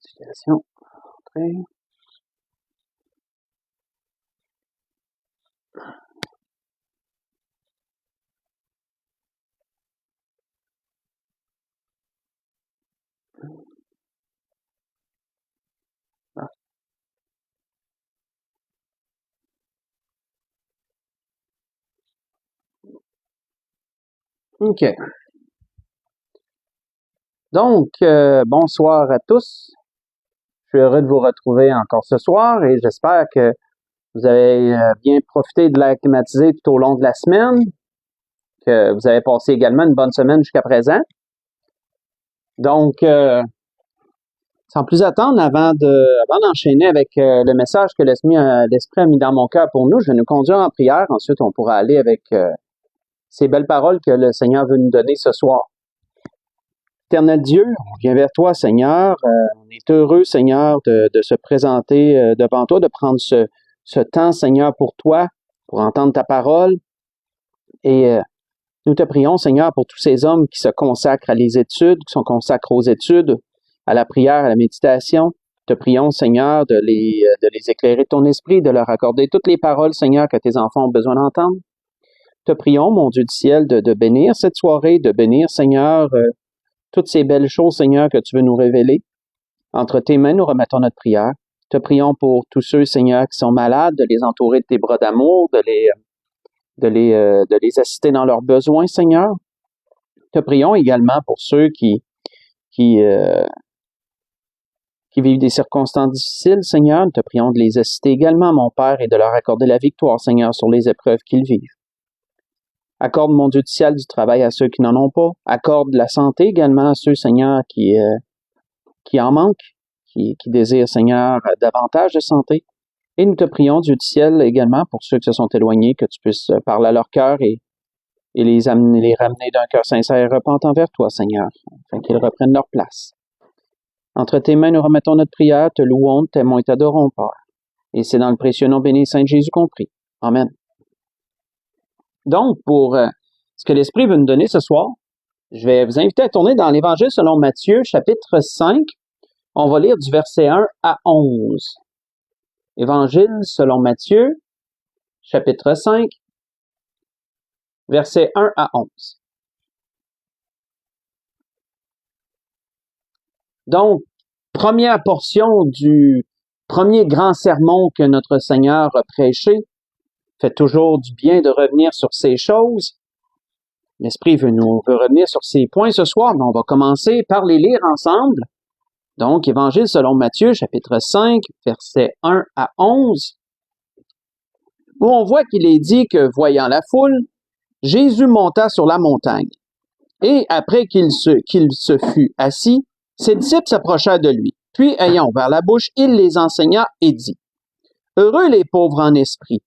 Notification. Entrée. Ah. OK. Donc, bonsoir à tous. Je suis heureux de vous retrouver encore ce soir et j'espère que vous avez bien profité de l'air climatisé tout au long de la semaine, que vous avez passé également une bonne semaine jusqu'à présent. Donc, sans plus attendre, avant d'enchaîner avec le message que l'Esprit a mis dans mon cœur pour nous, je vais nous conduire en prière. Ensuite, on pourra aller avec ces belles paroles que le Seigneur veut nous donner ce soir. Éternel Dieu, on vient vers toi, Seigneur. On est heureux, Seigneur, de se présenter devant toi, de prendre ce temps, Seigneur, pour toi, pour entendre ta parole. Et nous te prions, Seigneur, pour tous ces hommes qui se consacrent à les études, qui se consacrent aux études, à la prière, à la méditation. Te prions, Seigneur, de les éclairer de ton esprit, de leur accorder toutes les paroles, Seigneur, que tes enfants ont besoin d'entendre. Te prions, mon Dieu du ciel, de bénir cette soirée, de bénir, Seigneur, toutes ces belles choses, Seigneur, que tu veux nous révéler. Entre tes mains, nous remettons notre prière. Te prions pour tous ceux, Seigneur, qui sont malades, de les entourer de tes bras d'amour, de les assister dans leurs besoins, Seigneur. Te prions également pour ceux qui vivent des circonstances difficiles, Seigneur. Nous te prions de les assister également, mon Père, et de leur accorder la victoire, Seigneur, sur les épreuves qu'ils vivent. Accorde, mon Dieu du ciel, du travail à ceux qui n'en ont pas. Accorde la santé également à ceux, Seigneur, qui en manquent, qui désirent, Seigneur, davantage de santé. Et nous te prions, Dieu du ciel, également pour ceux qui se sont éloignés, que tu puisses parler à leur cœur et les ramener d'un cœur sincère et repentant vers toi, Seigneur, afin qu'ils reprennent leur place. Entre tes mains, nous remettons notre prière, te louons, t'aimons et t'adorons, Père. Et c'est dans le précieux nom béni Saint Jésus qu'on prie. Amen. Donc, pour ce que l'Esprit veut nous donner ce soir, je vais vous inviter à tourner dans l'Évangile selon Matthieu, chapitre 5. On va lire du verset 1 à 11. Évangile selon Matthieu, chapitre 5, versets 1 à 11. Donc, première portion du premier grand sermon que notre Seigneur a prêché. Fait toujours du bien de revenir sur ces choses. L'Esprit veut revenir sur ces points ce soir, mais on va commencer par les lire ensemble. Donc, Évangile selon Matthieu, chapitre 5, versets 1 à 11, où on voit qu'il est dit que, voyant la foule, Jésus monta sur la montagne. Et après qu'il se fut assis, ses disciples s'approchèrent de lui. Puis, ayant ouvert la bouche, il les enseigna et dit, « Heureux les pauvres en esprit,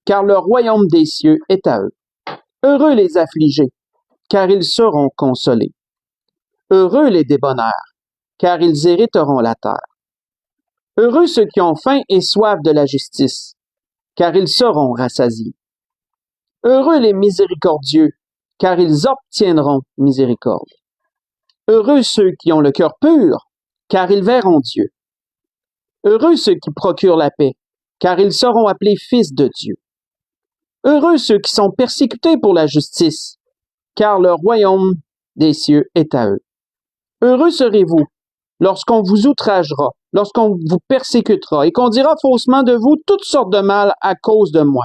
car le royaume des cieux est à eux. Heureux les affligés, car ils seront consolés. Heureux les débonnaires, car ils hériteront la terre. Heureux ceux qui ont faim et soif de la justice, car ils seront rassasiés. Heureux les miséricordieux, car ils obtiendront miséricorde. Heureux ceux qui ont le cœur pur, car ils verront Dieu. Heureux ceux qui procurent la paix, car ils seront appelés fils de Dieu. Heureux ceux qui sont persécutés pour la justice, car le royaume des cieux est à eux. Heureux serez-vous lorsqu'on vous outragera, lorsqu'on vous persécutera et qu'on dira faussement de vous toutes sortes de mal à cause de moi.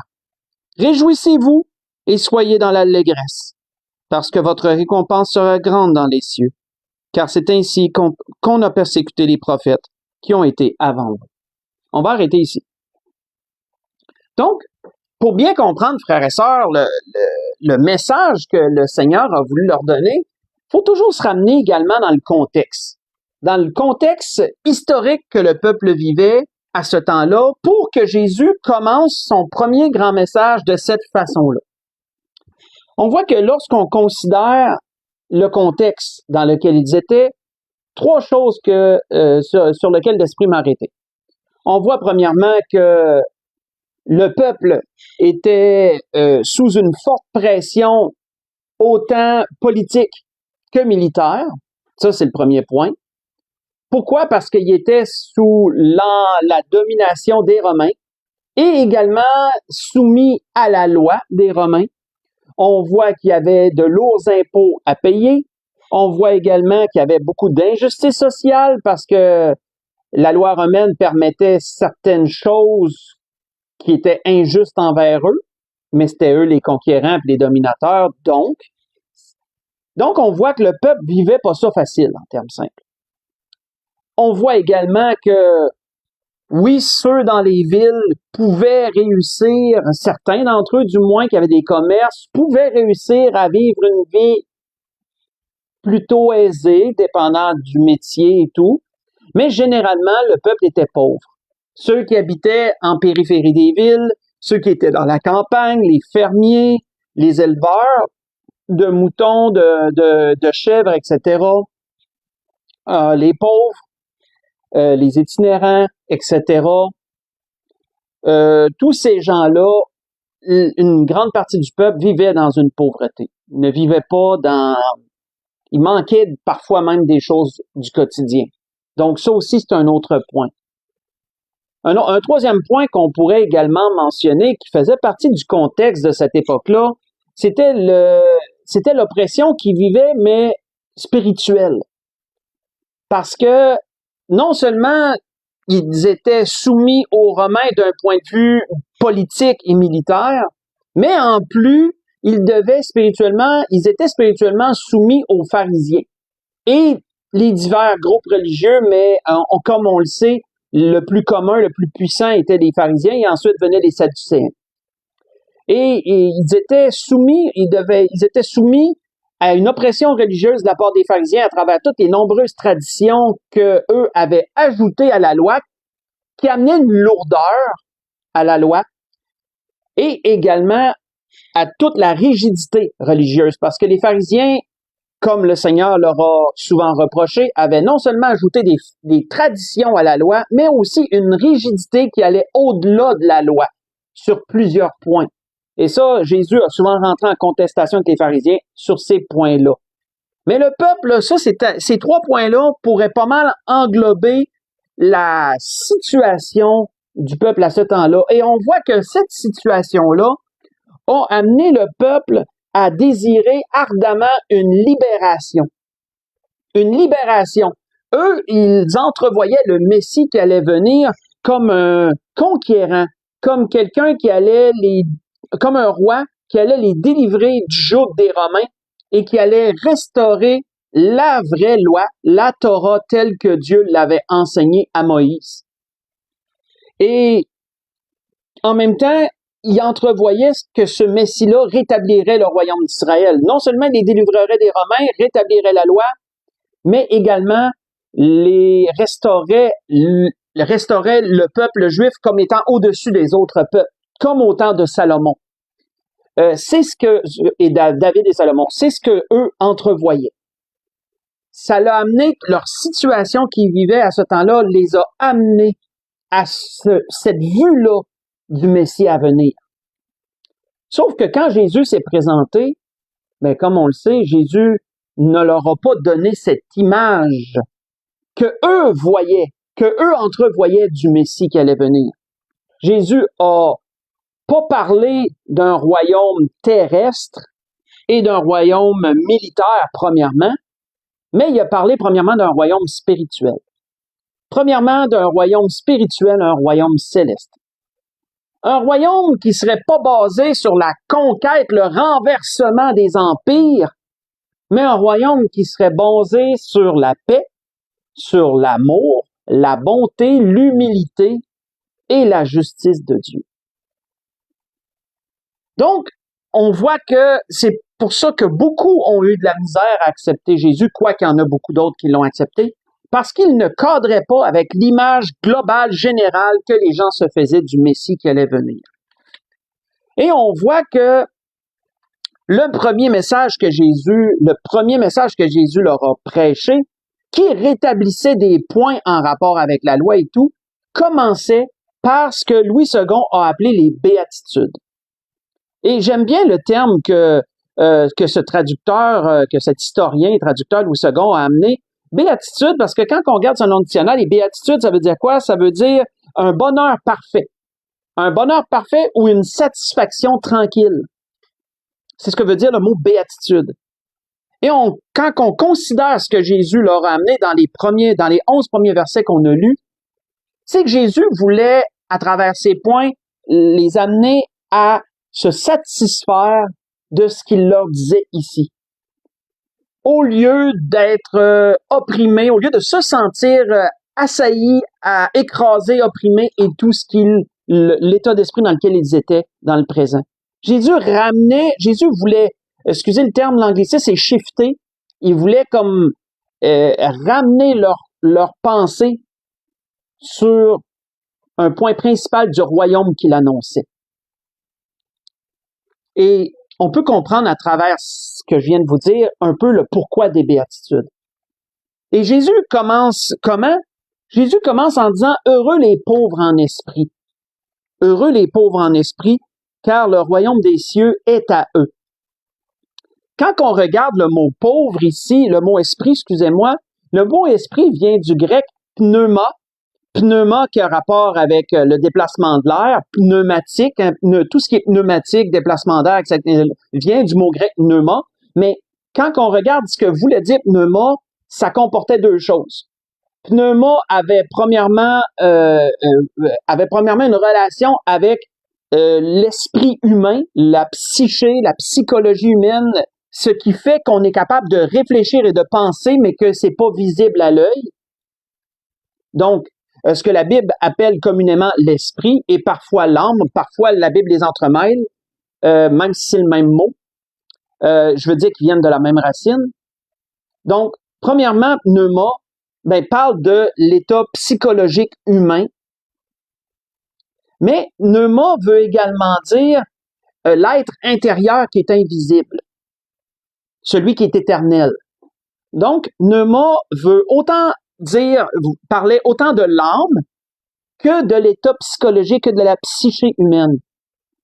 Réjouissez-vous et soyez dans l'allégresse, parce que votre récompense sera grande dans les cieux, car c'est ainsi qu'on a persécuté les prophètes qui ont été avant vous. On va arrêter ici. Donc, pour bien comprendre, frères et sœurs, le message que le Seigneur a voulu leur donner, il faut toujours se ramener également dans le contexte. Dans le contexte historique que le peuple vivait à ce temps-là, pour que Jésus commence son premier grand message de cette façon-là. On voit que lorsqu'on considère le contexte dans lequel ils étaient, trois choses sur lesquelles l'Esprit m'a arrêté. On voit premièrement que le peuple était sous une forte pression autant politique que militaire. Ça, c'est le premier point. Pourquoi? Parce qu'il était sous la domination des Romains et également soumis à la loi des Romains. On voit qu'il y avait de lourds impôts à payer. On voit également qu'il y avait beaucoup d'injustice sociale parce que la loi romaine permettait certaines choses qui étaient injustes envers eux, mais c'était eux les conquérants et les dominateurs. Donc, on voit que le peuple vivait pas ça facile en termes simples. On voit également que, oui, ceux dans les villes pouvaient réussir, certains d'entre eux du moins qui avaient des commerces, pouvaient réussir à vivre une vie plutôt aisée, dépendant du métier et tout, mais généralement, le peuple était pauvre. Ceux qui habitaient en périphérie des villes, ceux qui étaient dans la campagne, les fermiers, les éleveurs de moutons, de chèvres, etc., les pauvres, les itinérants, etc., tous ces gens-là, une grande partie du peuple vivait dans une pauvreté. Ils ne vivaient pas dans... Il manquait parfois même des choses du quotidien. Donc ça aussi, c'est un autre point. Un troisième point qu'on pourrait également mentionner, qui faisait partie du contexte de cette époque-là, c'était l'oppression qui vivait, mais spirituelle. Parce que non seulement ils étaient soumis aux Romains d'un point de vue politique et militaire, mais en plus, ils étaient spirituellement soumis aux pharisiens. Et les divers groupes religieux, mais comme on le sait, le plus commun, le plus puissant étaient les pharisiens et ensuite venaient les sadducéens. Et ils étaient soumis à une oppression religieuse de la part des pharisiens à travers toutes les nombreuses traditions que eux avaient ajoutées à la loi, qui amenaient une lourdeur à la loi et également à toute la rigidité religieuse. Parce que les pharisiens, comme le Seigneur leur a souvent reproché, avaient non seulement ajouté des traditions à la loi, mais aussi une rigidité qui allait au-delà de la loi sur plusieurs points. Et ça, Jésus a souvent rentré en contestation avec les pharisiens sur ces points-là. Mais le peuple, ces trois points-là pourraient pas mal englober la situation du peuple à ce temps-là. Et on voit que cette situation-là a amené le peuple à désirer ardemment une libération. Une libération. Eux, ils entrevoyaient le Messie qui allait venir comme un conquérant, comme quelqu'un comme un roi qui allait les délivrer du joug des Romains et qui allait restaurer la vraie loi, la Torah telle que Dieu l'avait enseignée à Moïse. Et en même temps, il entrevoyait que ce Messie-là rétablirait le royaume d'Israël. Non seulement les délivrerait des Romains, rétablirait la loi, mais également restaurait le peuple juif comme étant au-dessus des autres peuples, comme au temps de Salomon. David et Salomon, c'est ce que eux entrevoyaient. Ça l'a amené, leur situation qu'ils vivaient à ce temps-là, les a amenés à cette vue-là du Messie à venir. Sauf que quand Jésus s'est présenté, ben comme on le sait, Jésus ne leur a pas donné cette image que eux voyaient, que eux entrevoyaient du Messie qui allait venir. Jésus a pas parlé d'un royaume terrestre et d'un royaume militaire, premièrement, mais il a parlé premièrement d'un royaume spirituel. Premièrement, d'un royaume spirituel, un royaume céleste. Un royaume qui serait pas basé sur la conquête, le renversement des empires, mais un royaume qui serait basé sur la paix, sur l'amour, la bonté, l'humilité et la justice de Dieu. Donc, on voit que c'est pour ça que beaucoup ont eu de la misère à accepter Jésus, quoiqu'il y en a beaucoup d'autres qui l'ont accepté, parce qu'il ne cadrait pas avec l'image globale, générale que les gens se faisaient du Messie qui allait venir. Et on voit que le premier message que Jésus leur a prêché, qui rétablissait des points en rapport avec la loi et tout, commençait par ce que Louis II a appelé les béatitudes. Et j'aime bien le terme que ce traducteur, que cet historien et traducteur Louis II a amené. Béatitude, parce que quand on regarde son nom dictionnaire, les béatitudes, ça veut dire quoi? Ça veut dire un bonheur parfait. Un bonheur parfait ou une satisfaction tranquille. C'est ce que veut dire le mot béatitude. Et quand on considère ce que Jésus leur a amené dans les 11 premiers versets qu'on a lus, c'est que Jésus voulait, à travers ces points, les amener à se satisfaire de ce qu'il leur disait ici. Au lieu d'être opprimés, au lieu de se sentir assaillis, écrasés, opprimés et tout ce l'état d'esprit dans lequel ils étaient dans le présent. Jésus voulait, excusez le terme, l'anglicisme, c'est shifter. Il voulait comme ramener leur pensée sur un point principal du royaume qu'il annonçait. Et on peut comprendre à travers ce que je viens de vous dire un peu le pourquoi des béatitudes. Et Jésus commence comment? Jésus commence en disant « Heureux les pauvres en esprit. Heureux les pauvres en esprit, car le royaume des cieux est à eux. » Quand on regarde le mot pauvre ici, le mot esprit, excusez-moi, le mot esprit vient du grec pneuma. Pneuma qui a rapport avec le déplacement de l'air, pneumatique, hein, tout ce qui est pneumatique, déplacement d'air, etc., vient du mot grec pneuma. Mais quand on regarde ce que voulait dire pneuma, ça comportait deux choses. Pneuma avait premièrement une relation avec l'esprit humain, la psyché, la psychologie humaine, ce qui fait qu'on est capable de réfléchir et de penser, mais que c'est pas visible à l'œil. Donc, ce que la Bible appelle communément l'esprit et parfois l'âme, parfois la Bible les entremêle, même si c'est le même mot. Je veux dire qu'ils viennent de la même racine. Donc, premièrement, pneuma, parle de l'état psychologique humain. Mais pneuma veut également dire l'être intérieur qui est invisible, celui qui est éternel. Donc, pneuma veut parler autant de l'âme que de l'état psychologique, que de la psyché humaine.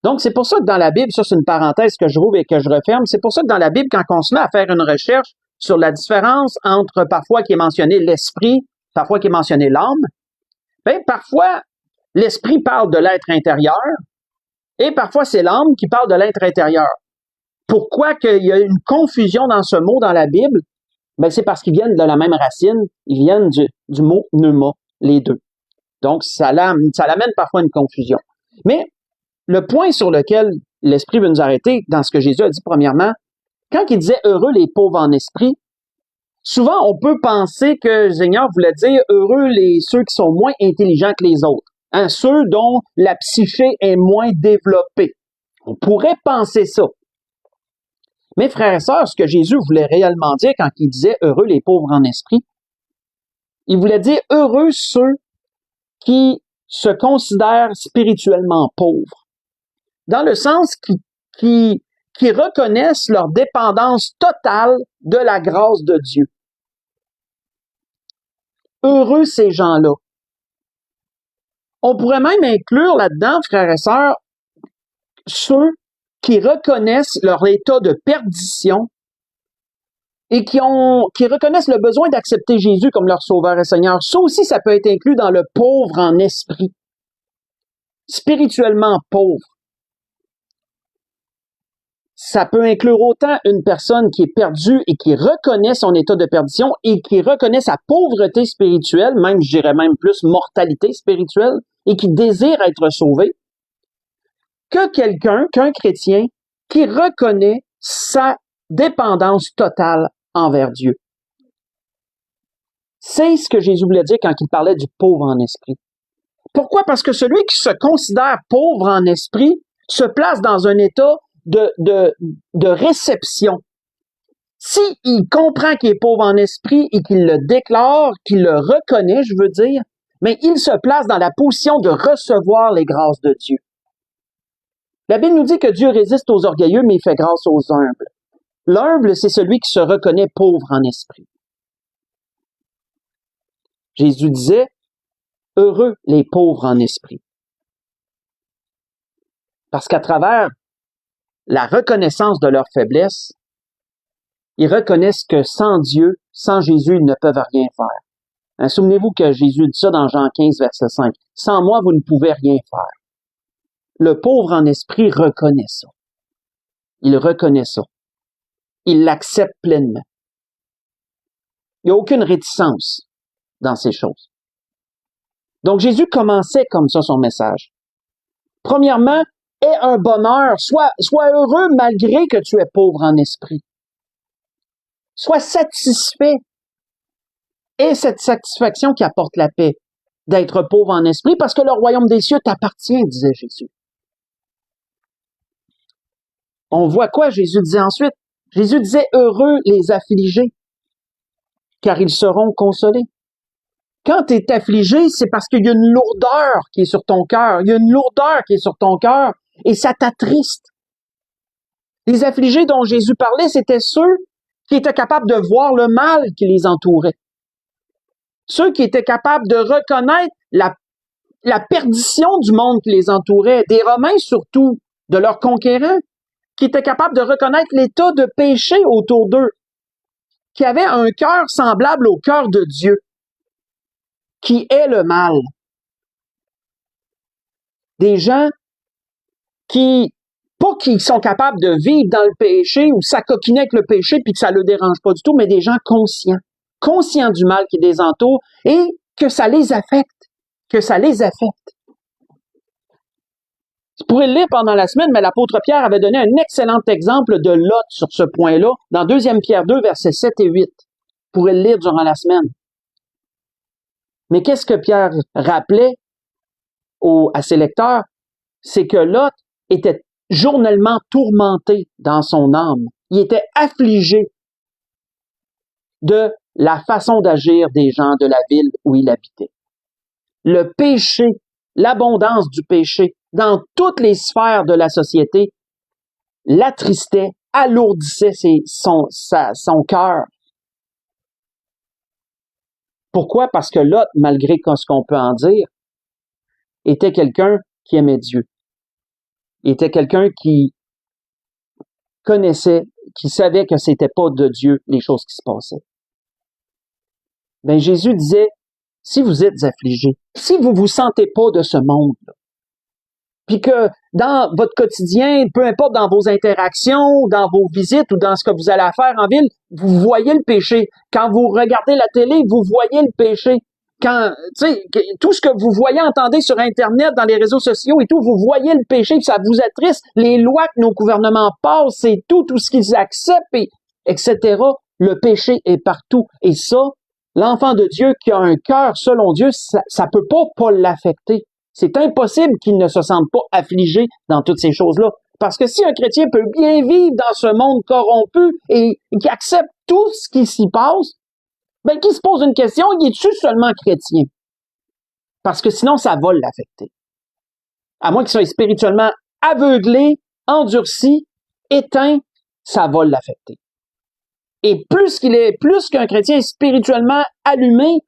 Donc, c'est pour ça que dans la Bible, ça c'est une parenthèse que je rouvre et que je referme, c'est pour ça que dans la Bible, quand on se met à faire une recherche sur la différence entre parfois qui est mentionné l'esprit, parfois qui est mentionné l'âme, parfois l'esprit parle de l'être intérieur et parfois c'est l'âme qui parle de l'être intérieur. Pourquoi qu'il y a une confusion dans ce mot dans la Bible? C'est parce qu'ils viennent de la même racine, ils viennent du mot pneuma, les deux. Donc, ça l'amène parfois à une confusion. Mais le point sur lequel l'Esprit veut nous arrêter, dans ce que Jésus a dit premièrement, quand il disait « heureux les pauvres en esprit », souvent on peut penser que le Seigneur voulait dire « heureux ceux qui sont moins intelligents que les autres », hein, ceux dont la psyché est moins développée. On pourrait penser ça. Mais frères et sœurs, ce que Jésus voulait réellement dire quand il disait « heureux les pauvres en esprit », il voulait dire « heureux ceux qui se considèrent spirituellement pauvres », dans le sens qui reconnaissent leur dépendance totale de la grâce de Dieu. Heureux ces gens-là. On pourrait même inclure là-dedans, frères et sœurs, ceux qui reconnaissent leur état de perdition et qui reconnaissent le besoin d'accepter Jésus comme leur sauveur et Seigneur. Ça aussi, ça peut être inclus dans le pauvre en esprit. Spirituellement pauvre. Ça peut inclure autant une personne qui est perdue et qui reconnaît son état de perdition et qui reconnaît sa pauvreté spirituelle, même, je dirais même plus mortalité spirituelle, et qui désire être sauvé, qu'un chrétien qui reconnaît sa dépendance totale envers Dieu. C'est ce que Jésus voulait dire quand il parlait du pauvre en esprit. Pourquoi? Parce que celui qui se considère pauvre en esprit se place dans un état de réception. S'il comprend qu'il est pauvre en esprit et qu'il le déclare, qu'il le reconnaît, je veux dire, mais il se place dans la position de recevoir les grâces de Dieu. La Bible nous dit que Dieu résiste aux orgueilleux, mais il fait grâce aux humbles. L'humble, c'est celui qui se reconnaît pauvre en esprit. Jésus disait, « Heureux les pauvres en esprit ». Parce qu'à travers la reconnaissance de leur faiblesse, Ils reconnaissent que sans Dieu, sans Jésus, ils ne peuvent rien faire. Hein, souvenez-vous que Jésus dit ça dans Jean 15, verset 5. Sans moi, vous ne pouvez rien faire. Le pauvre en esprit reconnaît ça. Il reconnaît ça. Il l'accepte pleinement. Il n'y a aucune réticence dans ces choses. Donc Jésus commençait comme ça son message. Premièrement, aie un bonheur, sois heureux malgré que tu es pauvre en esprit. Sois satisfait. Et cette satisfaction qui apporte la paix, d'être pauvre en esprit, parce que le royaume des cieux t'appartient, disait Jésus. On voit quoi Jésus disait ensuite? Jésus disait, heureux les affligés, car ils seront consolés. Quand tu es affligé, c'est parce qu'il y a une lourdeur qui est sur ton cœur. Il y a une lourdeur qui est sur ton cœur et ça t'attriste. Les affligés dont Jésus parlait, c'était ceux qui étaient capables de voir le mal qui les entourait. Ceux qui étaient capables de reconnaître la perdition du monde qui les entourait, des Romains surtout, de leurs conquérants, qui étaient capables de reconnaître l'état de péché autour d'eux, qui avaient un cœur semblable au cœur de Dieu, qui est le mal. Des gens qui sont capables de vivre dans le péché ou s'acoquiner avec le péché puis que ça ne le dérange pas du tout, mais des gens conscients du mal qui les entoure et que ça les affecte, Je pourrais le lire pendant la semaine, mais l'apôtre Pierre avait donné un excellent exemple de Lot sur ce point-là, dans 2 Pierre 2, versets 7 et 8. Vous pourrez le lire durant la semaine. Mais qu'est-ce que Pierre rappelait à ses lecteurs? C'est que Lot était journellement tourmenté dans son âme. Il était affligé de la façon d'agir des gens de la ville où il habitait. Le péché, l'abondance du péché dans toutes les sphères de la société l'attristait, alourdissait son cœur. Pourquoi? Parce que Lot, malgré ce qu'on peut en dire, était quelqu'un qui aimait Dieu. Il était quelqu'un qui connaissait, qui savait que c'était pas de Dieu les choses qui se passaient. Ben Jésus disait, si vous êtes affligés, si vous vous sentez pas de ce monde-là, puis que dans votre quotidien, peu importe dans vos interactions, dans vos visites ou dans ce que vous allez faire en ville, vous voyez le péché. Quand vous regardez la télé, vous voyez le péché. Quand, tu sais, tout ce que vous voyez, entendez sur Internet, dans les réseaux sociaux et tout, vous voyez le péché, puis ça vous attriste. Les lois que nos gouvernements passent, c'est tout ce qu'ils acceptent, etc. Le péché est partout. Et ça, l'enfant de Dieu qui a un cœur selon Dieu, ça peut pas l'affecter. C'est impossible qu'il ne se sente pas affligé dans toutes ces choses-là. Parce que si un chrétien peut bien vivre dans ce monde corrompu et qui accepte tout ce qui s'y passe, ben, qui se pose une question, il est-tu seulement chrétien? Parce que sinon, ça va l'affecter. À moins qu'il soit spirituellement aveuglé, endurci, éteint, ça va l'affecter. Et plus qu'un chrétien est spirituellement allumé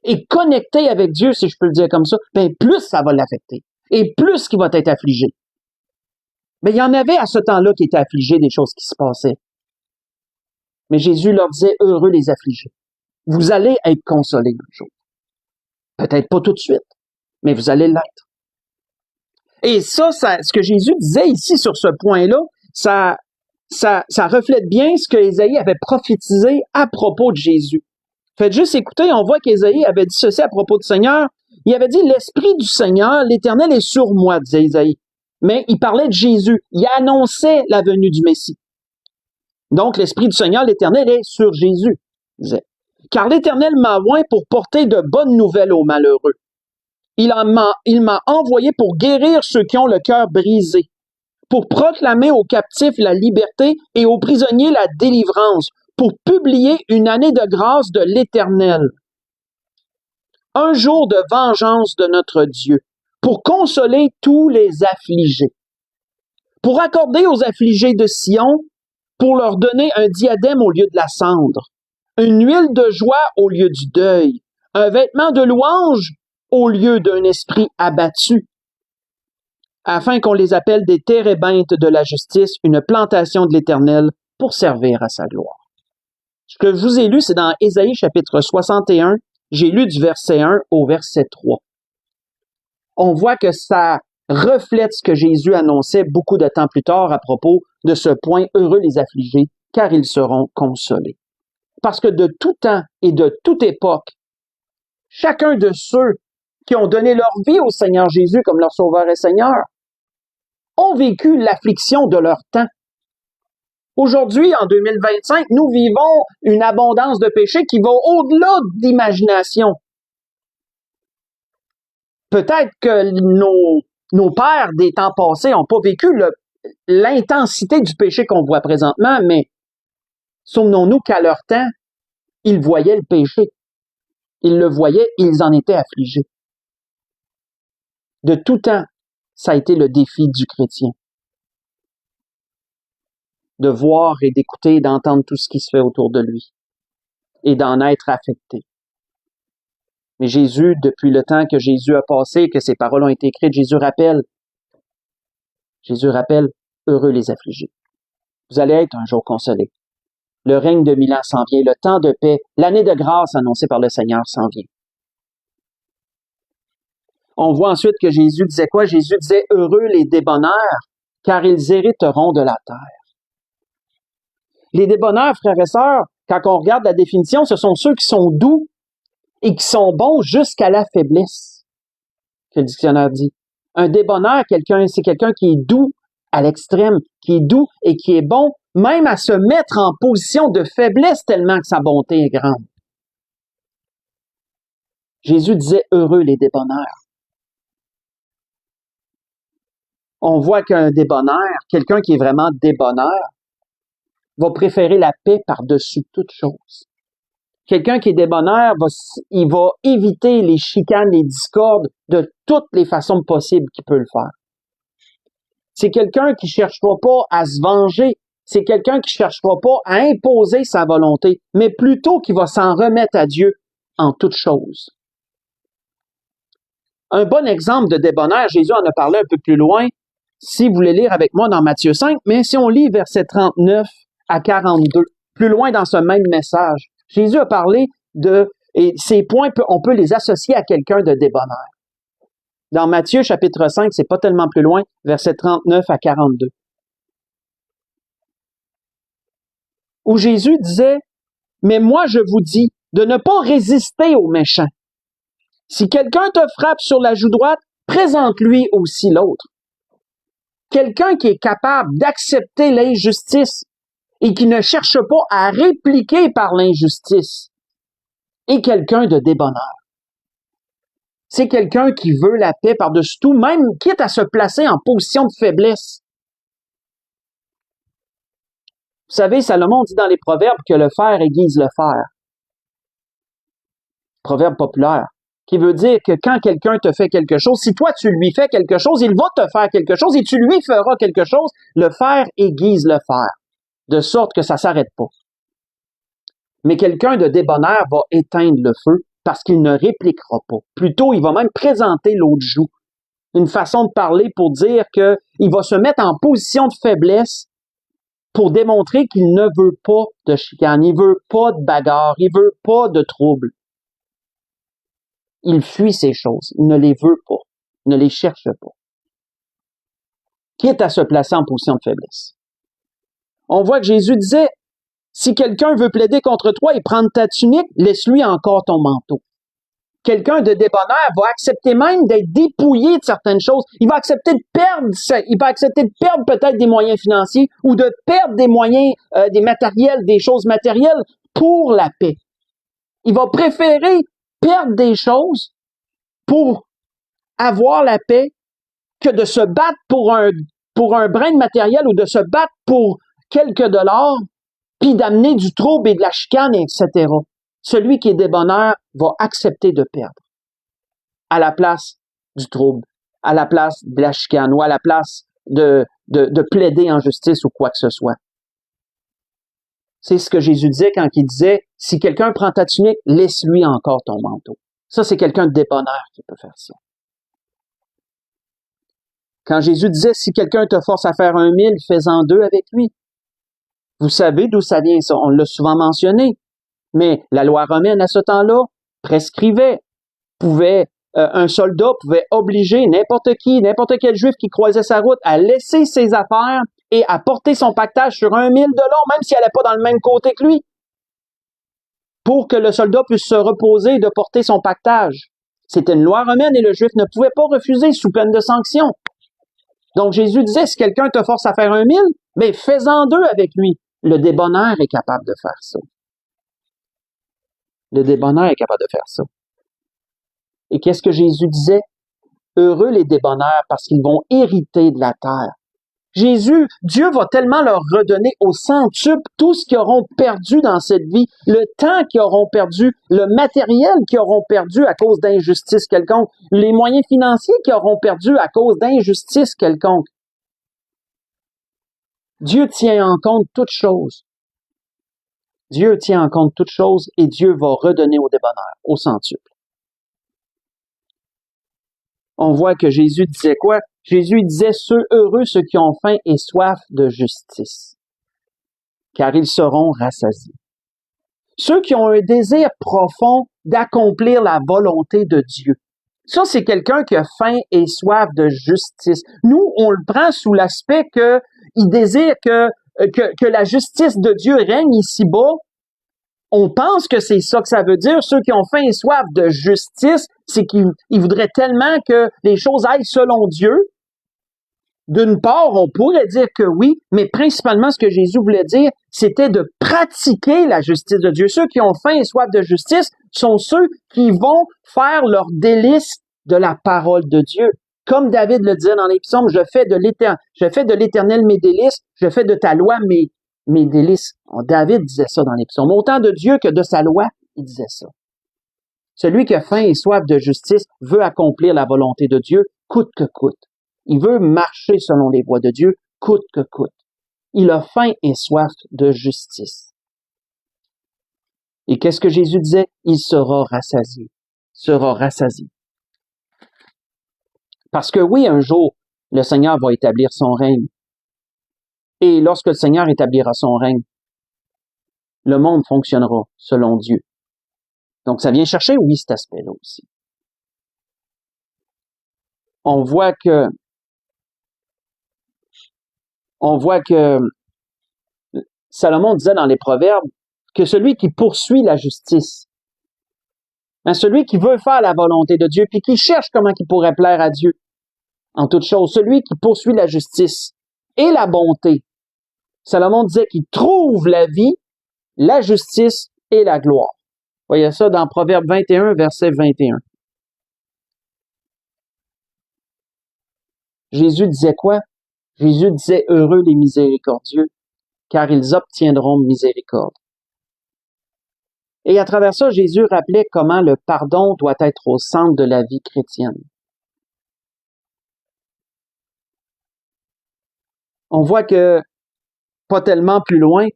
et connecté avec Dieu, si je peux le dire comme ça, ben, plus ça va l'affecter. Et plus qu'il va être affligé. Mais il y en avait à ce temps-là qui étaient affligés des choses qui se passaient. Mais Jésus leur disait, heureux les affligés. Vous allez être consolés un jour. Peut-être pas tout de suite, mais vous allez l'être. Et ça, ce que Jésus disait ici sur ce point-là, ça reflète bien ce que Ésaïe avait prophétisé à propos de Jésus. Faites juste écouter, on voit qu'Ésaïe avait dit ceci à propos du Seigneur. Il avait dit, l'Esprit du Seigneur, l'Éternel est sur moi, disait Ésaïe. Mais il parlait de Jésus. Il annonçait la venue du Messie. Donc, l'Esprit du Seigneur, l'Éternel est sur Jésus, disait. Car l'Éternel m'a oint pour porter de bonnes nouvelles aux malheureux. Il m'a envoyé pour guérir ceux qui ont le cœur brisé, pour proclamer aux captifs la liberté et aux prisonniers la délivrance, pour publier une année de grâce de l'Éternel. Un jour de vengeance de notre Dieu, pour consoler tous les affligés, pour accorder aux affligés de Sion, pour leur donner un diadème au lieu de la cendre, une huile de joie au lieu du deuil, un vêtement de louange au lieu d'un esprit abattu, afin qu'on les appelle des térébintes de la justice, une plantation de l'Éternel pour servir à sa gloire. Ce que je vous ai lu, c'est dans Ésaïe chapitre 61. J'ai lu du verset 1 au verset 3. On voit que ça reflète ce que Jésus annonçait beaucoup de temps plus tard à propos de ce point: heureux les affligés, car ils seront consolés. Parce que de tout temps et de toute époque, chacun de ceux qui ont donné leur vie au Seigneur Jésus comme leur Sauveur et Seigneur ont vécu l'affliction de leur temps. Aujourd'hui, en 2025, nous vivons une abondance de péché qui va au-delà d'imagination. Peut-être que nos pères des temps passés n'ont pas vécu l'intensité du péché qu'on voit présentement, mais souvenons-nous qu'à leur temps, ils voyaient le péché. Ils le voyaient, ils en étaient affligés. De tout temps, ça a été le défi du chrétien. De voir et d'écouter et d'entendre tout ce qui se fait autour de lui et d'en être affecté. Mais Jésus, depuis le temps que Jésus a passé, que ses paroles ont été écrites, Jésus rappelle, heureux les affligés. Vous allez être un jour consolés. Le règne de 1000 ans s'en vient, le temps de paix, l'année de grâce annoncée par le Seigneur s'en vient. On voit ensuite que Jésus disait quoi? Jésus disait, heureux les débonneurs, car ils hériteront de la terre. Les débonneurs, frères et sœurs, quand on regarde la définition, ce sont ceux qui sont doux et qui sont bons jusqu'à la faiblesse, que le dictionnaire dit. Un débonneur, c'est quelqu'un qui est doux à l'extrême, qui est doux et qui est bon, même à se mettre en position de faiblesse tellement que sa bonté est grande. Jésus disait, heureux les débonneurs. On voit qu'un débonneur, quelqu'un qui est vraiment débonneur, va préférer la paix par-dessus toute chose. Quelqu'un qui est débonneur, il va éviter les chicanes, les discordes de toutes les façons possibles qu'il peut le faire. C'est quelqu'un qui cherchera pas à se venger, c'est quelqu'un qui cherchera pas à imposer sa volonté, mais plutôt qui va s'en remettre à Dieu en toutes choses. Un bon exemple de débonneur, Jésus en a parlé un peu plus loin, si vous voulez lire avec moi dans Matthieu 5, mais si on lit versets 39 à 42, plus loin dans ce même message, Jésus a parlé et ces points, on peut les associer à quelqu'un de débonneur. Dans Matthieu chapitre 5, c'est pas tellement plus loin, versets 39 à 42. Où Jésus disait, mais moi je vous dis de ne pas résister aux méchants. Si quelqu'un te frappe sur la joue droite, présente-lui aussi l'autre. Quelqu'un qui est capable d'accepter l'injustice et qui ne cherche pas à répliquer par l'injustice est quelqu'un de débonneur. C'est quelqu'un qui veut la paix par-dessus tout, même quitte à se placer en position de faiblesse. Vous savez, Salomon dit dans les Proverbes que le fer aiguise le fer. Proverbe populaire, qui veut dire que quand quelqu'un te fait quelque chose, si toi tu lui fais quelque chose, il va te faire quelque chose et tu lui feras quelque chose, le fer aiguise le fer, de sorte que ça s'arrête pas. Mais quelqu'un de débonneur va éteindre le feu parce qu'il ne répliquera pas. Plutôt, il va même présenter l'autre joue. Une façon de parler pour dire qu'il va se mettre en position de faiblesse pour démontrer qu'il ne veut pas de chicane, il veut pas de bagarre, il veut pas de trouble. Il fuit ces choses, il ne les veut pas, il ne les cherche pas. Quitte à se placer en position de faiblesse. On voit que Jésus disait, si quelqu'un veut plaider contre toi et prendre ta tunique, laisse-lui encore ton manteau. Quelqu'un de débonneur va accepter même d'être dépouillé de certaines choses. Il va accepter de perdre peut-être des moyens financiers ou de perdre des moyens, des matériels, des choses matérielles pour la paix. Il va préférer perdre des choses pour avoir la paix que de se battre pour un brin de matériel ou de se battre pour quelques dollars puis d'amener du trouble et de la chicane, etc. Celui qui est débonneur va accepter de perdre à la place du trouble, à la place de la chicane ou à la place de plaider en justice ou quoi que ce soit. C'est ce que Jésus disait quand il disait, si quelqu'un prend ta tunique, laisse-lui encore ton manteau. Ça, c'est quelqu'un de débonneur qui peut faire ça. Quand Jésus disait, si quelqu'un te force à faire 1 000, fais-en 2 avec lui. Vous savez d'où ça vient, ça? On l'a souvent mentionné. Mais la loi romaine, à ce temps-là, prescrivait, un soldat pouvait obliger n'importe quel juif qui croisait sa route à laisser ses affaires et à porter son pactage sur 1 mille de long, même s'il n'allait pas dans le même côté que lui, pour que le soldat puisse se reposer de porter son pactage. C'était une loi romaine et le juif ne pouvait pas refuser sous peine de sanction. Donc Jésus disait, si quelqu'un te force à faire 1 mille, ben fais-en 2 avec lui. Le débonneur est capable de faire ça. Le débonneur est capable de faire ça. Et qu'est-ce que Jésus disait? Heureux les débonneurs parce qu'ils vont hériter de la terre. Dieu va tellement leur redonner au centuple tout ce qu'ils auront perdu dans cette vie, le temps qu'ils auront perdu, le matériel qu'ils auront perdu à cause d'injustice quelconque, les moyens financiers qu'ils auront perdu à cause d'injustice quelconque. Dieu tient en compte toutes choses. Dieu tient en compte toutes choses et Dieu va redonner au débonneur, au centuple. On voit que Jésus disait quoi? Jésus disait, heureux ceux qui ont faim et soif de justice, car ils seront rassasiés. Ceux qui ont un désir profond d'accomplir la volonté de Dieu. Ça, c'est quelqu'un qui a faim et soif de justice. Nous, on le prend sous l'aspect qu'il désire que la justice de Dieu règne ici-bas. On pense que c'est ça que ça veut dire. Ceux qui ont faim et soif de justice, c'est qu'ils voudraient tellement que les choses aillent selon Dieu. D'une part, on pourrait dire que oui, mais principalement ce que Jésus voulait dire, c'était de pratiquer la justice de Dieu. Ceux qui ont faim et soif de justice sont ceux qui vont faire leur délice de la parole de Dieu. Comme David le disait dans les psaumes, je fais de l'Éternel mes délices, je fais de ta loi mes délices. David disait ça dans les psaumes. Autant de Dieu que de sa loi, il disait ça. Celui qui a faim et soif de justice veut accomplir la volonté de Dieu, coûte que coûte. Il veut marcher selon les voies de Dieu, coûte que coûte. Il a faim et soif de justice. Et qu'est-ce que Jésus disait? Il sera rassasié. Sera rassasié. Parce que oui, un jour, le Seigneur va établir son règne. Et lorsque le Seigneur établira son règne, le monde fonctionnera selon Dieu. Donc, ça vient chercher, oui, cet aspect-là aussi. On voit que Salomon disait dans les Proverbes que celui qui poursuit la justice, celui qui veut faire la volonté de Dieu, puis qui cherche comment il pourrait plaire à Dieu, en toute chose, celui qui poursuit la justice et la bonté, Salomon disait qu'il trouve la vie, la justice et la gloire. Vous voyez ça dans Proverbe 21, verset 21. Jésus disait quoi? Jésus disait « Heureux les miséricordieux, car ils obtiendront miséricorde. » Et à travers ça, Jésus rappelait comment le pardon doit être au centre de la vie chrétienne. On voit que, pas tellement plus loin,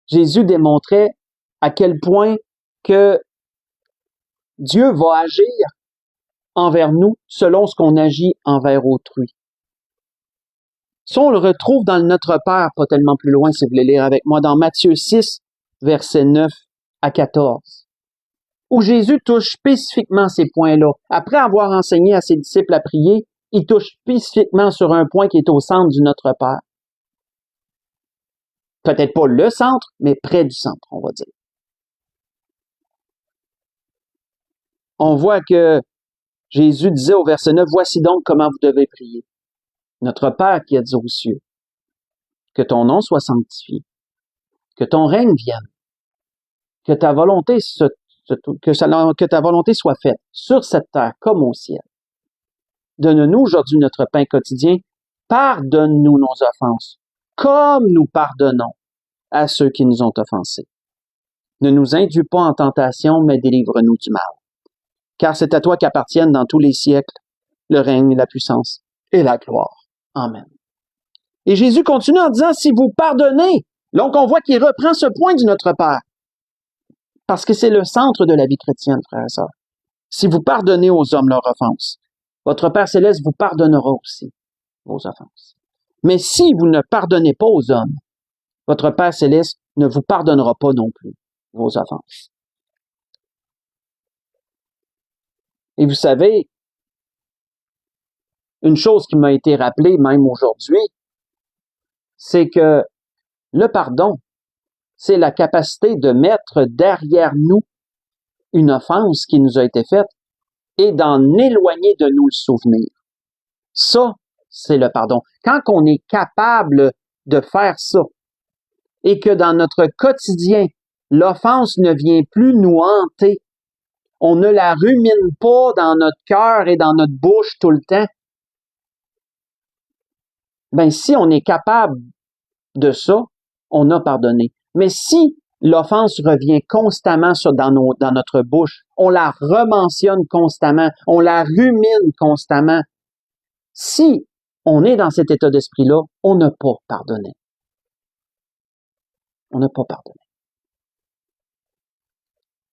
Jésus démontrait à quel point que Dieu va agir envers nous selon ce qu'on agit envers autrui. Ça, on le retrouve dans le Notre Père, pas tellement plus loin, si vous voulez lire avec moi, dans Matthieu 6, versets 9 à 14, où Jésus touche spécifiquement ces points-là. Après avoir enseigné à ses disciples à prier, il touche spécifiquement sur un point qui est au centre du Notre Père. Peut-être pas le centre, mais près du centre, on va dire. On voit que Jésus disait au verset 9, « Voici donc comment vous devez prier. Notre Père qui êtes aux cieux, que ton nom soit sanctifié, que ton règne vienne, que ta volonté soit faite sur cette terre comme au ciel. Donne-nous aujourd'hui notre pain quotidien. Pardonne-nous nos offenses, comme nous pardonnons à ceux qui nous ont offensés. Ne nous induis pas en tentation, mais délivre-nous du mal. Car c'est à toi qu'appartiennent dans tous les siècles le règne, la puissance et la gloire. Amen. » Et Jésus continue en disant, si vous pardonnez, donc on voit qu'il reprend ce point du Notre Père. Parce que c'est le centre de la vie chrétienne, frères et sœurs. Si vous pardonnez aux hommes leurs offenses, votre Père céleste vous pardonnera aussi vos offenses. Mais si vous ne pardonnez pas aux hommes, votre Père céleste ne vous pardonnera pas non plus vos offenses. Et vous savez, une chose qui m'a été rappelée même aujourd'hui, c'est que le pardon, c'est la capacité de mettre derrière nous une offense qui nous a été faite et d'en éloigner de nous le souvenir. Ça, c'est le pardon. Quand on est capable de faire ça et que dans notre quotidien, l'offense ne vient plus nous hanter, on ne la rumine pas dans notre cœur et dans notre bouche tout le temps, ben si on est capable de ça, on a pardonné. Mais si l'offense revient constamment dans notre bouche, on la rementionne constamment, on la rumine constamment, si on est dans cet état d'esprit-là, on n'a pas pardonné. On n'a pas pardonné.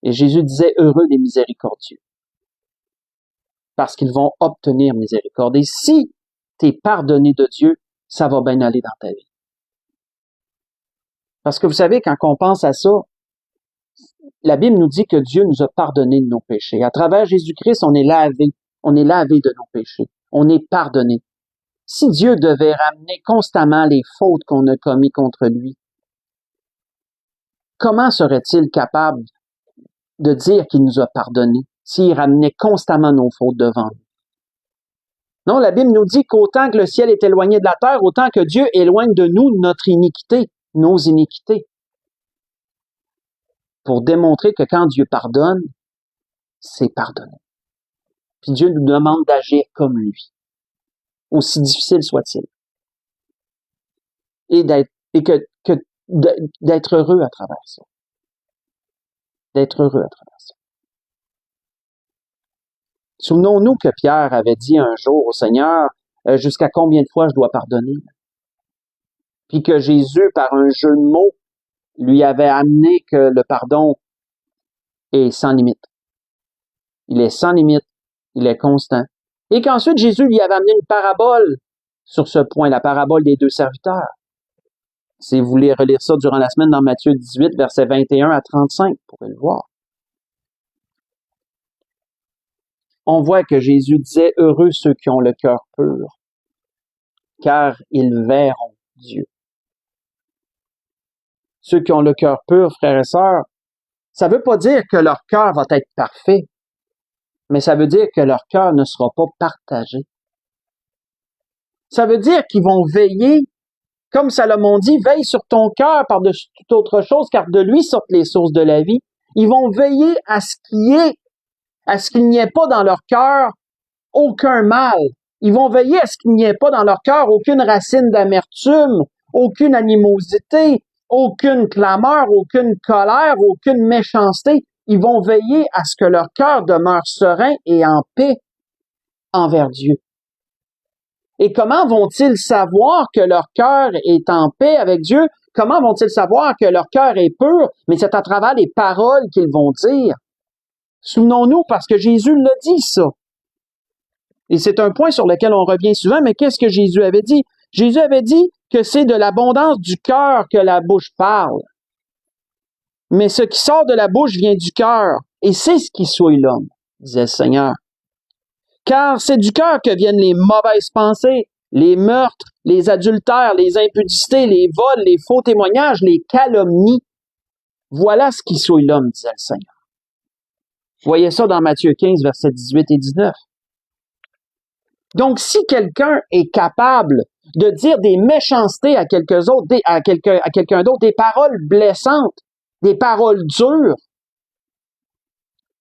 Et Jésus disait, heureux les miséricordieux, parce qu'ils vont obtenir miséricorde. Et si tu es pardonné de Dieu, ça va bien aller dans ta vie. Parce que vous savez, quand on pense à ça, la Bible nous dit que Dieu nous a pardonné de nos péchés. À travers Jésus-Christ, on est lavé de nos péchés. On est pardonné. Si Dieu devait ramener constamment les fautes qu'on a commises contre lui, comment serait-il capable de dire qu'il nous a pardonné s'il ramenait constamment nos fautes devant nous? Non, la Bible nous dit qu'autant que le ciel est éloigné de la terre, autant que Dieu éloigne de nous notre iniquité, nos iniquités. Pour démontrer que quand Dieu pardonne, c'est pardonné. Puis Dieu nous demande d'agir comme lui, aussi difficile soit-il. Et d'être heureux à travers ça. D'être heureux à travers ça. Souvenons-nous que Pierre avait dit un jour au Seigneur, jusqu'à combien de fois je dois pardonner? Puis que Jésus, par un jeu de mots, lui avait amené que le pardon est sans limite. Il est sans limite, il est constant. Et qu'ensuite Jésus lui avait amené une parabole sur ce point, la parabole des deux serviteurs. Si vous voulez relire ça durant la semaine dans Matthieu 18, versets 21 à 35, vous pourrez le voir. On voit que Jésus disait « Heureux ceux qui ont le cœur pur, car ils verront Dieu. » Ceux qui ont le cœur pur, frères et sœurs, ça ne veut pas dire que leur cœur va être parfait, mais ça veut dire que leur cœur ne sera pas partagé. Ça veut dire qu'ils vont veiller, comme Salomon dit, veille sur ton cœur par-dessus toute autre chose, car de lui sortent les sources de la vie. Ils vont veiller à ce qu'il n'y ait pas dans leur cœur aucun mal. Ils vont veiller à ce qu'il n'y ait pas dans leur cœur aucune racine d'amertume, aucune animosité, aucune clameur, aucune colère, aucune méchanceté. Ils vont veiller à ce que leur cœur demeure serein et en paix envers Dieu. Et comment vont-ils savoir que leur cœur est en paix avec Dieu? Comment vont-ils savoir que leur cœur est pur? Mais c'est à travers les paroles qu'ils vont dire. Souvenons-nous, parce que Jésus l'a dit, ça. Et c'est un point sur lequel on revient souvent, mais qu'est-ce que Jésus avait dit? Jésus avait dit que c'est de l'abondance du cœur que la bouche parle. Mais ce qui sort de la bouche vient du cœur, et c'est ce qui souille l'homme, disait le Seigneur. Car c'est du cœur que viennent les mauvaises pensées, les meurtres, les adultères, les impudicités, les vols, les faux témoignages, les calomnies. Voilà ce qui souille l'homme, disait le Seigneur. Vous voyez ça dans Matthieu 15, versets 18 et 19. Donc, si quelqu'un est capable de dire des méchancetés à quelqu'un d'autre, des paroles blessantes, des paroles dures,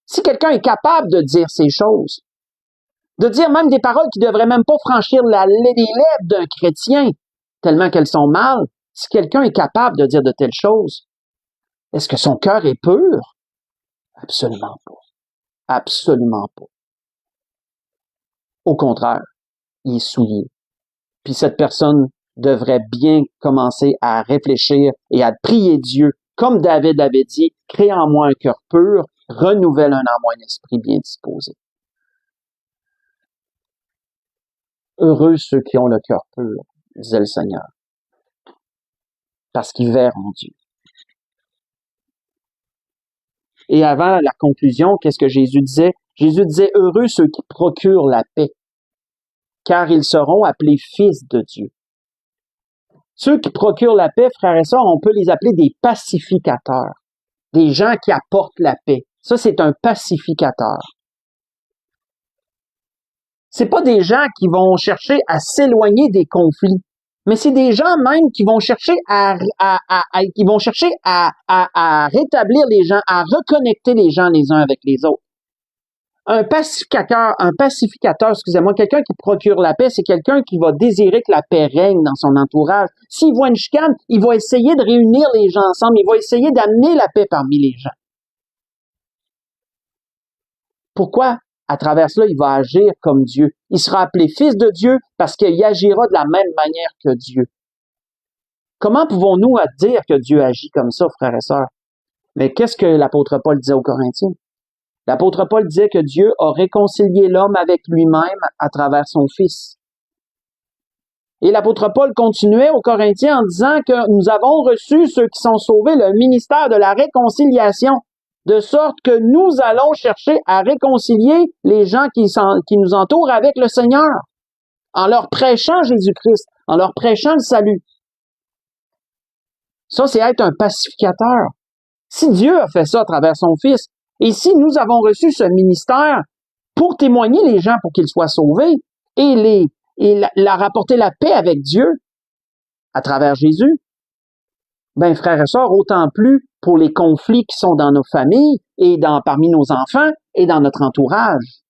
si quelqu'un est capable de dire ces choses, de dire même des paroles qui ne devraient même pas franchir les lèvres d'un chrétien, tellement qu'elles sont mal, si quelqu'un est capable de dire de telles choses, est-ce que son cœur est pur? Absolument pas. Absolument pas. Au contraire, il est souillé. Puis cette personne devrait bien commencer à réfléchir et à prier Dieu, comme David avait dit, « Crée en moi un cœur pur, renouvelle en moi un esprit bien disposé. » Heureux ceux qui ont le cœur pur, disait le Seigneur. parce qu'ils verront Dieu. Et avant la conclusion, qu'est-ce que Jésus disait? Jésus disait, heureux ceux qui procurent la paix, car ils seront appelés fils de Dieu. Ceux qui procurent la paix, frères et sœurs, on peut les appeler des pacificateurs, des gens qui apportent la paix. Ça, c'est un pacificateur. C'est pas des gens qui vont chercher à s'éloigner des conflits, mais c'est des gens même qui vont chercher à rétablir les gens, à reconnecter les gens les uns avec les autres. Un pacificateur, excusez-moi, quelqu'un qui procure la paix, c'est quelqu'un qui va désirer que la paix règne dans son entourage. S'il voit une chicane, il va essayer de réunir les gens ensemble, il va essayer d'amener la paix parmi les gens. Pourquoi? À travers cela, il va agir comme Dieu. Il sera appelé fils de Dieu parce qu'il agira de la même manière que Dieu. Comment pouvons-nous dire que Dieu agit comme ça, frères et sœurs? Mais qu'est-ce que l'apôtre Paul disait aux Corinthiens? L'apôtre Paul disait que Dieu a réconcilié l'homme avec lui-même à travers son Fils. Et l'apôtre Paul continuait aux Corinthiens en disant que nous avons reçu, ceux qui sont sauvés, le ministère de la réconciliation, de sorte que nous allons chercher à réconcilier les gens qui nous entourent avec le Seigneur, en leur prêchant Jésus-Christ, en leur prêchant le salut. Ça, c'est être un pacificateur. Si Dieu a fait ça à travers son Fils, et si nous avons reçu ce ministère pour témoigner les gens pour qu'ils soient sauvés et leur apporter la paix avec Dieu à travers Jésus, ben frères et sœurs, autant plus pour les conflits qui sont dans nos familles et parmi nos enfants et dans notre entourage.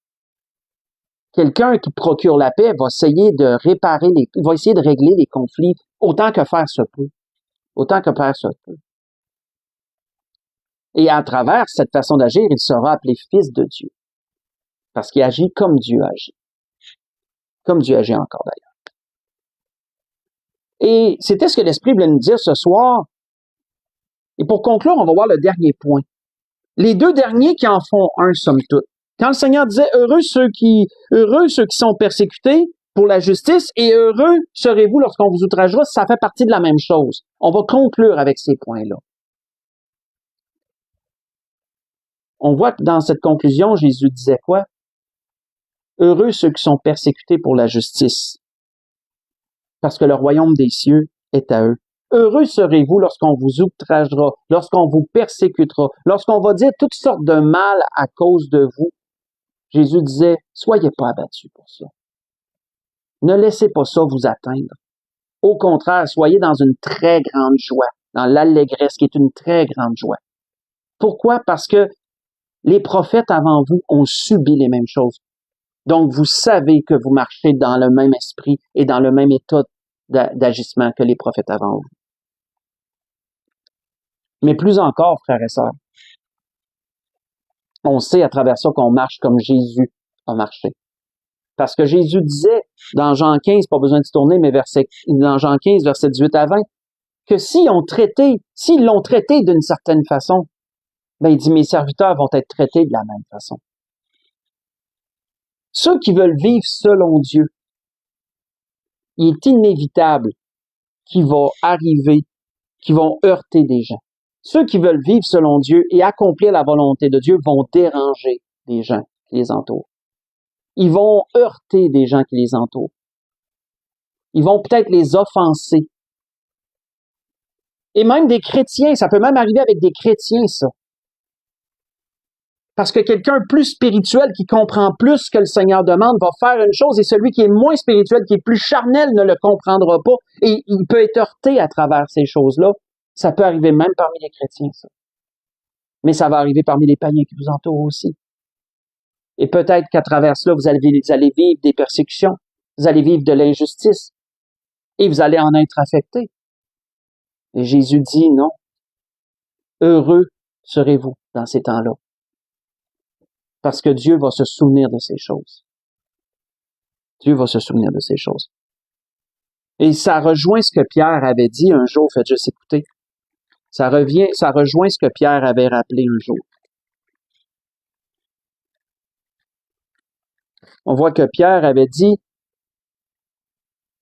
Quelqu'un qui procure la paix va essayer de va essayer de régler les conflits autant que faire se peut. Autant que faire se peut. Et à travers cette façon d'agir, il sera appelé fils de Dieu. Parce qu'il agit comme Dieu agit. Comme Dieu agit encore d'ailleurs. Et c'était ce que l'Esprit voulait nous dire ce soir. Et pour conclure, on va voir le dernier point. Les deux derniers qui en font un, somme toute. Quand le Seigneur disait, heureux ceux qui sont persécutés pour la justice et heureux serez-vous lorsqu'on vous outragera, ça fait partie de la même chose. On va conclure avec ces points-là. On voit que dans cette conclusion, Jésus disait quoi? Heureux ceux qui sont persécutés pour la justice, parce que le royaume des cieux est à eux. Heureux serez-vous lorsqu'on vous outragera, lorsqu'on vous persécutera, lorsqu'on va dire toutes sortes de mal à cause de vous. Jésus disait, soyez pas abattus pour ça. Ne laissez pas ça vous atteindre. Au contraire, soyez dans une très grande joie, dans l'allégresse qui est une très grande joie. Pourquoi? Parce que les prophètes avant vous ont subi les mêmes choses. Donc, vous savez que vous marchez dans le même esprit et dans le même état d'agissement que les prophètes avant vous. Mais plus encore, frères et sœurs, on sait à travers ça qu'on marche comme Jésus a marché. Parce que Jésus disait, dans Jean 15, pas besoin de se tourner, mais dans Jean 15, versets 18 à 20, que s'ils l'ont traité d'une certaine façon, ben, il dit, mes serviteurs vont être traités de la même façon. Ceux qui veulent vivre selon Dieu, il est inévitable qu'il va arriver, qu'ils vont heurter des gens. Ceux qui veulent vivre selon Dieu et accomplir la volonté de Dieu vont déranger des gens qui les entourent. Ils vont heurter des gens qui les entourent. Ils vont peut-être les offenser. Et même des chrétiens, ça peut même arriver avec des chrétiens, ça. Parce que quelqu'un plus spirituel qui comprend plus ce que le Seigneur demande va faire une chose et celui qui est moins spirituel, qui est plus charnel, ne le comprendra pas et il peut être heurté à travers ces choses-là. Ça peut arriver même parmi les chrétiens, ça. Mais ça va arriver parmi les païens qui vous entourent aussi. Et peut-être qu'à travers cela, vous allez vivre des persécutions, vous allez vivre de l'injustice et vous allez en être affecté. Et Jésus dit non. Heureux serez-vous dans ces temps-là. Parce que Dieu va se souvenir de ces choses. Dieu va se souvenir de ces choses. Et ça rejoint ce que Pierre avait dit un jour, faites juste écouter. Ça rejoint ce que Pierre avait rappelé un jour. On voit que Pierre avait dit,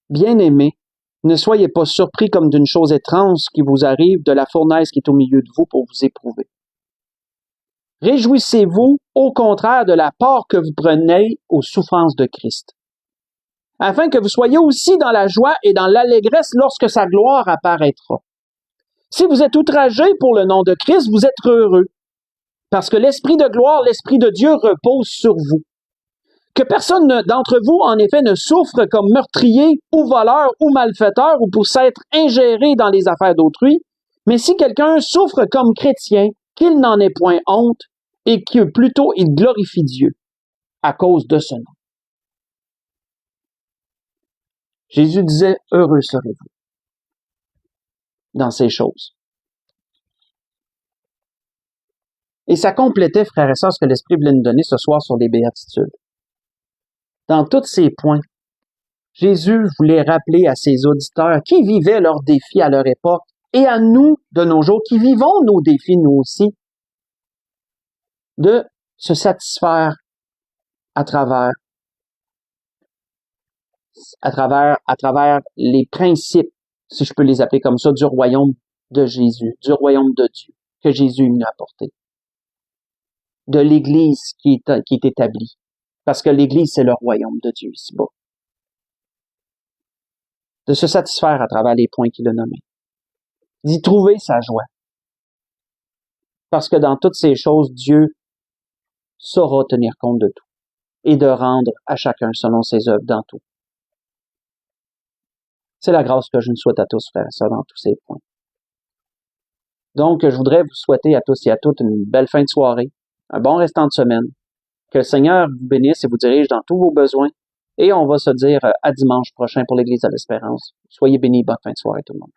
bien-aimés, Ne soyez pas surpris comme d'une chose étrange qui vous arrive de la fournaise qui est au milieu de vous pour vous éprouver. Réjouissez-vous, au contraire, de la part que vous prenez aux souffrances de Christ, afin que vous soyez aussi dans la joie et dans l'allégresse lorsque sa gloire apparaîtra. Si vous êtes outragé pour le nom de Christ, vous êtes heureux, parce que l'Esprit de gloire, l'Esprit de Dieu repose sur vous. Que personne d'entre vous, en effet, ne souffre comme meurtrier ou voleur ou malfaiteur ou pour s'être ingéré dans les affaires d'autrui, mais si quelqu'un souffre comme chrétien, qu'il n'en ait point honte et que plutôt il glorifie Dieu à cause de ce nom. Jésus disait, heureux serez-vous dans ces choses. Et ça complétait, frères et sœurs, ce que l'Esprit voulait nous donner ce soir sur les béatitudes. Dans tous ces points, Jésus voulait rappeler à ses auditeurs qui vivaient leurs défis à leur époque et à nous, de nos jours, qui vivons nos défis, nous aussi, de se satisfaire à travers les principes, si je peux les appeler comme ça, du royaume de Jésus, du royaume de Dieu, que Jésus nous a apporté. De l'Église qui est établie. Parce que l'Église, c'est le royaume de Dieu ici-bas. De se satisfaire à travers les points qu'il a nommés. D'y trouver sa joie. Parce que dans toutes ces choses, Dieu saura tenir compte de tout et de rendre à chacun selon ses œuvres dans tout. C'est la grâce que je nous souhaite à tous, frères et sœurs, dans tous ces points. Donc, je voudrais vous souhaiter à tous et à toutes une belle fin de soirée, un bon restant de semaine. Que le Seigneur vous bénisse et vous dirige dans tous vos besoins. Et on va se dire à dimanche prochain pour l'Église de l'Espérance. Soyez bénis, bonne fin de soirée tout le monde.